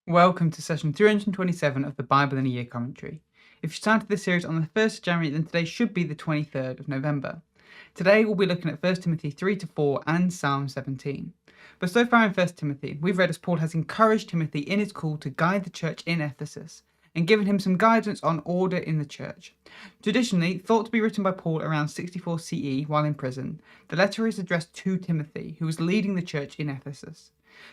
Welcome to session 327 of the Bible in a Year commentary. If you started this series on the 1st of January, then today should be the 23rd of November. Today we'll be looking at 1 Timothy 3-4 and Psalm 17. But so far in 1 Timothy, we've read as Paul has encouraged Timothy in his call to guide the church in Ephesus and given him some guidance on order in the church. Traditionally thought to be written by Paul around 64 CE while in prison, the letter is addressed to Timothy, who was leading the church in Ephesus.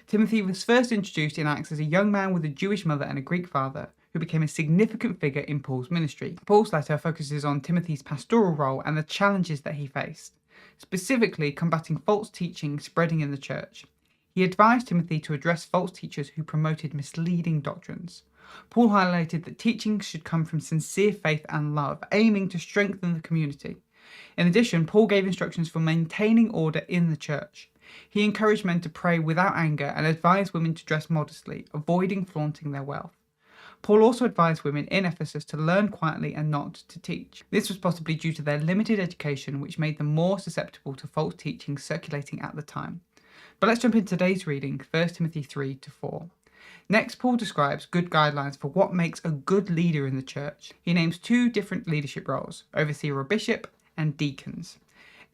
Timothy was first introduced in Acts as a young man with a Jewish mother and a Greek father, who became a significant figure in Paul's ministry. Paul's letter focuses on Timothy's pastoral role and the challenges that he faced, specifically combating false teaching spreading in the church. He advised Timothy to address false teachers who promoted misleading doctrines. Paul highlighted that teaching should come from sincere faith and love, aiming to strengthen the community. In addition, Paul gave instructions for maintaining order in the church. He encouraged men to pray without anger and advised women to dress modestly, avoiding flaunting their wealth. Paul also advised women in Ephesus to learn quietly and not to teach. This was possibly due to their limited education, which made them more susceptible to false teaching circulating at the time. But let's jump into today's reading, 1 Timothy 3-4. Next, Paul describes good guidelines for what makes a good leader in the church. He names two different leadership roles, overseer or bishop, and deacons.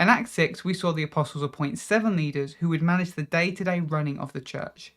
In Acts 6, we saw the apostles appoint 7 leaders who would manage the day-to-day running of the church.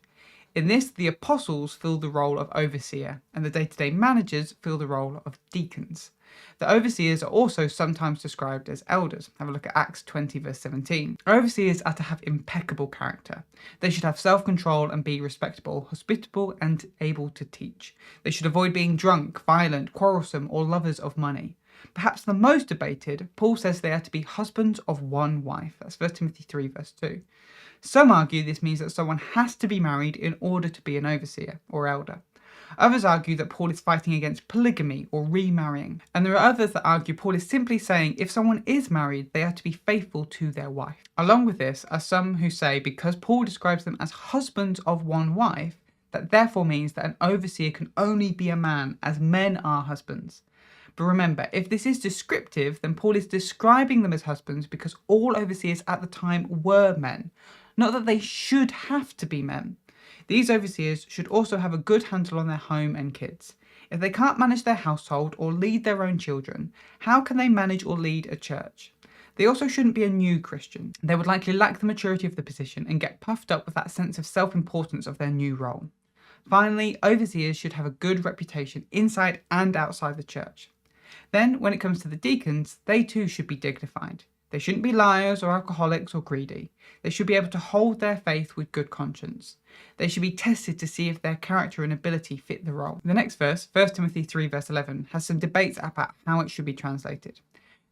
In this, the apostles fill the role of overseer, and the day-to-day managers fill the role of deacons. The overseers are also sometimes described as elders. Have a look at Acts 20 verse 17. Overseers are to have impeccable character. They should have self-control and be respectable, hospitable and able to teach. They should avoid being drunk, violent, quarrelsome or lovers of money. Perhaps the most debated, Paul says they are to be husbands of one wife. That's 1 Timothy 3 verse 2. Some argue this means that someone has to be married in order to be an overseer or elder. Others argue that Paul is fighting against polygamy or remarrying. And there are others that argue Paul is simply saying if someone is married, they are to be faithful to their wife. Along with this are some who say because Paul describes them as husbands of one wife, that therefore means that an overseer can only be a man as men are husbands. But remember, if this is descriptive, then Paul is describing them as husbands because all overseers at the time were men, not that they should have to be men. These overseers should also have a good handle on their home and kids. If they can't manage their household or lead their own children, how can they manage or lead a church? They also shouldn't be a new Christian. They would likely lack the maturity of the position and get puffed up with that sense of self-importance of their new role. Finally, overseers should have a good reputation inside and outside the church. Then, when it comes to the deacons, they too should be dignified. They shouldn't be liars or alcoholics or greedy. They should be able to hold their faith with good conscience. They should be tested to see if their character and ability fit the role. The next verse, 1 Timothy 3 verse 11, has some debates about how it should be translated.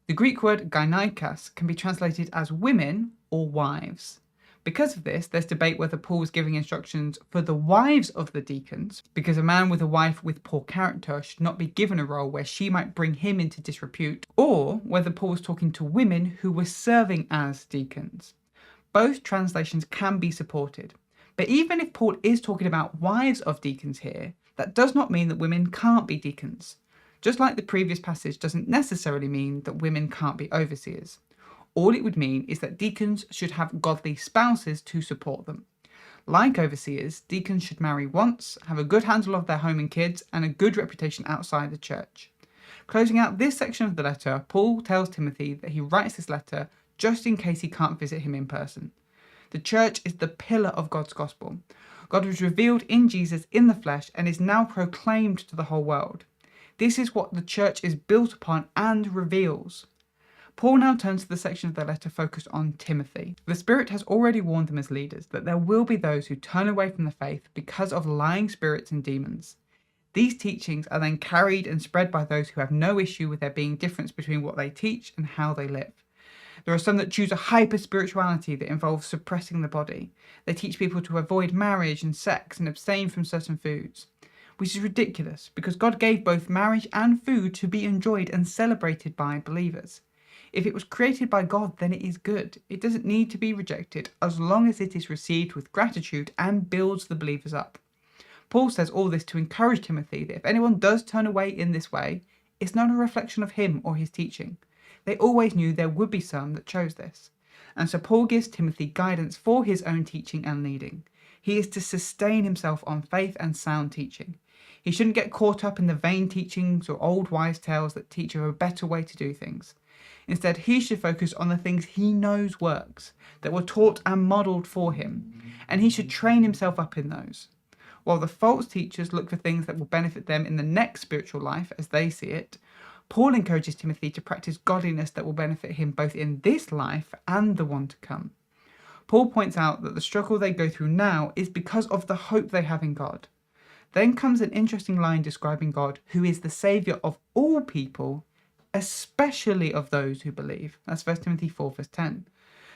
The Greek word gynaikos can be translated as women or wives. Because of this, there's debate whether Paul was giving instructions for the wives of the deacons, because a man with a wife with poor character should not be given a role where she might bring him into disrepute, or whether Paul was talking to women who were serving as deacons. Both translations can be supported. But even if Paul is talking about wives of deacons here, that does not mean that women can't be deacons. Just like the previous passage doesn't necessarily mean that women can't be overseers. All it would mean is that deacons should have godly spouses to support them. Like overseers, deacons should marry once, have a good handle of their home and kids, and a good reputation outside the church. Closing out this section of the letter, Paul tells Timothy that he writes this letter just in case he can't visit him in person. The church is the pillar of God's gospel. God was revealed in Jesus in the flesh and is now proclaimed to the whole world. This is what the church is built upon and reveals. Paul now turns to the section of the letter focused on Timothy. The Spirit has already warned them as leaders that there will be those who turn away from the faith because of lying spirits and demons. These teachings are then carried and spread by those who have no issue with there being difference between what they teach and how they live. There are some that choose a hyper-spirituality that involves suppressing the body. They teach people to avoid marriage and sex and abstain from certain foods, which is ridiculous because God gave both marriage and food to be enjoyed and celebrated by believers. If it was created by God, then it is good. It doesn't need to be rejected as long as it is received with gratitude and builds the believers up. Paul says all this to encourage Timothy that if anyone does turn away in this way, it's not a reflection of him or his teaching. They always knew there would be some that chose this. And so Paul gives Timothy guidance for his own teaching and leading. He is to sustain himself on faith and sound teaching. He shouldn't get caught up in the vain teachings or old wise tales that teach of a better way to do things. Instead, he should focus on the things he knows works, that were taught and modelled for him, and he should train himself up in those. While the false teachers look for things that will benefit them in the next spiritual life as they see it, Paul encourages Timothy to practice godliness that will benefit him both in this life and the one to come. Paul points out that the struggle they go through now is because of the hope they have in God. Then comes an interesting line describing God, who is the Saviour of all people, especially of those who believe. That's 1 Timothy 4 verse 10.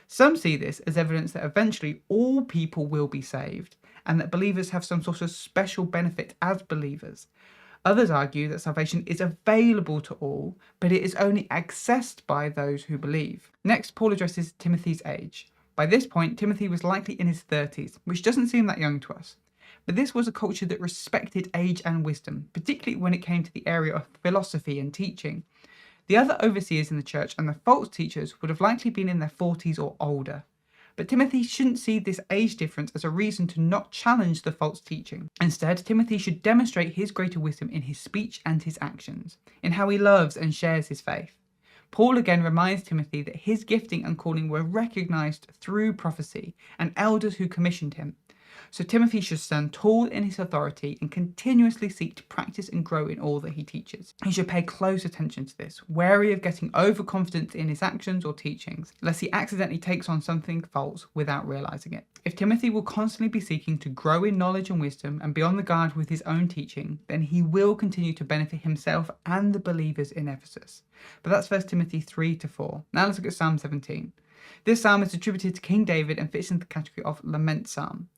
Some see this as evidence that eventually all people will be saved, and that believers have some sort of special benefit as believers. Others argue that salvation is available to all, but it is only accessed by those who believe. Next, Paul addresses Timothy's age. By this point, Timothy was likely in his 30s, which doesn't seem that young to us. But this was a culture that respected age and wisdom, particularly when it came to the area of philosophy and teaching. The other overseers in the church and the false teachers would have likely been in their 40s or older. But Timothy shouldn't see this age difference as a reason to not challenge the false teaching. Instead, Timothy should demonstrate his greater wisdom in his speech and his actions, in how he loves and shares his faith. Paul again reminds Timothy that his gifting and calling were recognized through prophecy and elders who commissioned him. So Timothy should stand tall in his authority and continuously seek to practice and grow in all that he teaches. He should pay close attention to this, wary of getting overconfident in his actions or teachings, lest he accidentally takes on something false without realizing it. If Timothy will constantly be seeking to grow in knowledge and wisdom and be on the guard with his own teaching, then he will continue to benefit himself and the believers in Ephesus. But that's 1 Timothy 3-4. Now let's look at Psalm 17. This psalm is attributed to King David and fits into the category of lament psalm.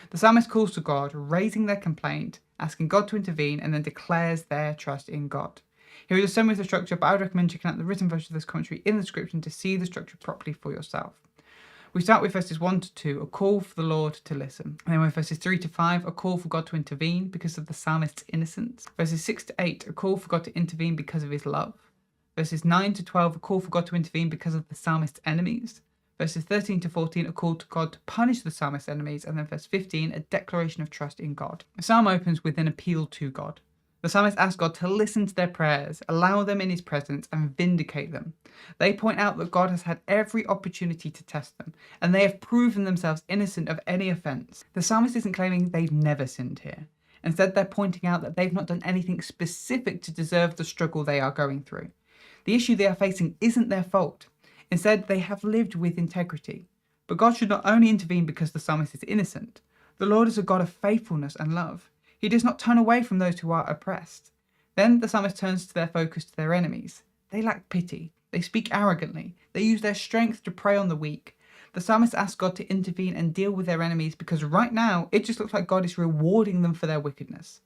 The psalmist calls to God, raising their complaint, asking God to intervene, and then declares their trust in God. Here is a summary of the structure, but I would recommend checking out the written version of this commentary in the description to see the structure properly for yourself. We start with verses 1-2, a call for the Lord to listen. And then with verses 3-5, a call for God to intervene because of the psalmist's innocence. Verses 6-8, a call for God to intervene because of his love. Verses 9-12, a call for God to intervene because of the psalmist's enemies. Verses 13-14, a call to God to punish the psalmist's enemies, and then verse 15, a declaration of trust in God. The psalm opens with an appeal to God. The psalmist asks God to listen to their prayers, allow them in his presence, and vindicate them. They point out that God has had every opportunity to test them, and they have proven themselves innocent of any offence. The psalmist isn't claiming they've never sinned here. Instead, they're pointing out that they've not done anything specific to deserve the struggle they are going through. The issue they are facing isn't their fault. Instead, they have lived with integrity. But God should not only intervene because the psalmist is innocent. The Lord is a God of faithfulness and love. He does not turn away from those who are oppressed. Then the psalmist turns their focus to their enemies. They lack pity. They speak arrogantly. They use their strength to prey on the weak. The psalmist asks God to intervene and deal with their enemies because right now it just looks like God is rewarding them for their wickedness.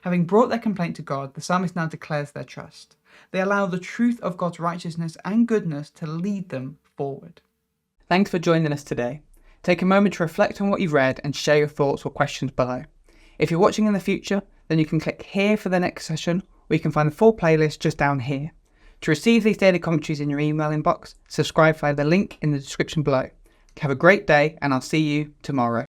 Having brought their complaint to God, the psalmist now declares their trust. They allow the truth of God's righteousness and goodness to lead them forward. Thanks for joining us today. Take a moment to reflect on what you've read and share your thoughts or questions below. If you're watching in the future, then you can click here for the next session, or you can find the full playlist just down here. To receive these daily commentaries in your email inbox, subscribe via the link in the description below. Have a great day, and I'll see you tomorrow.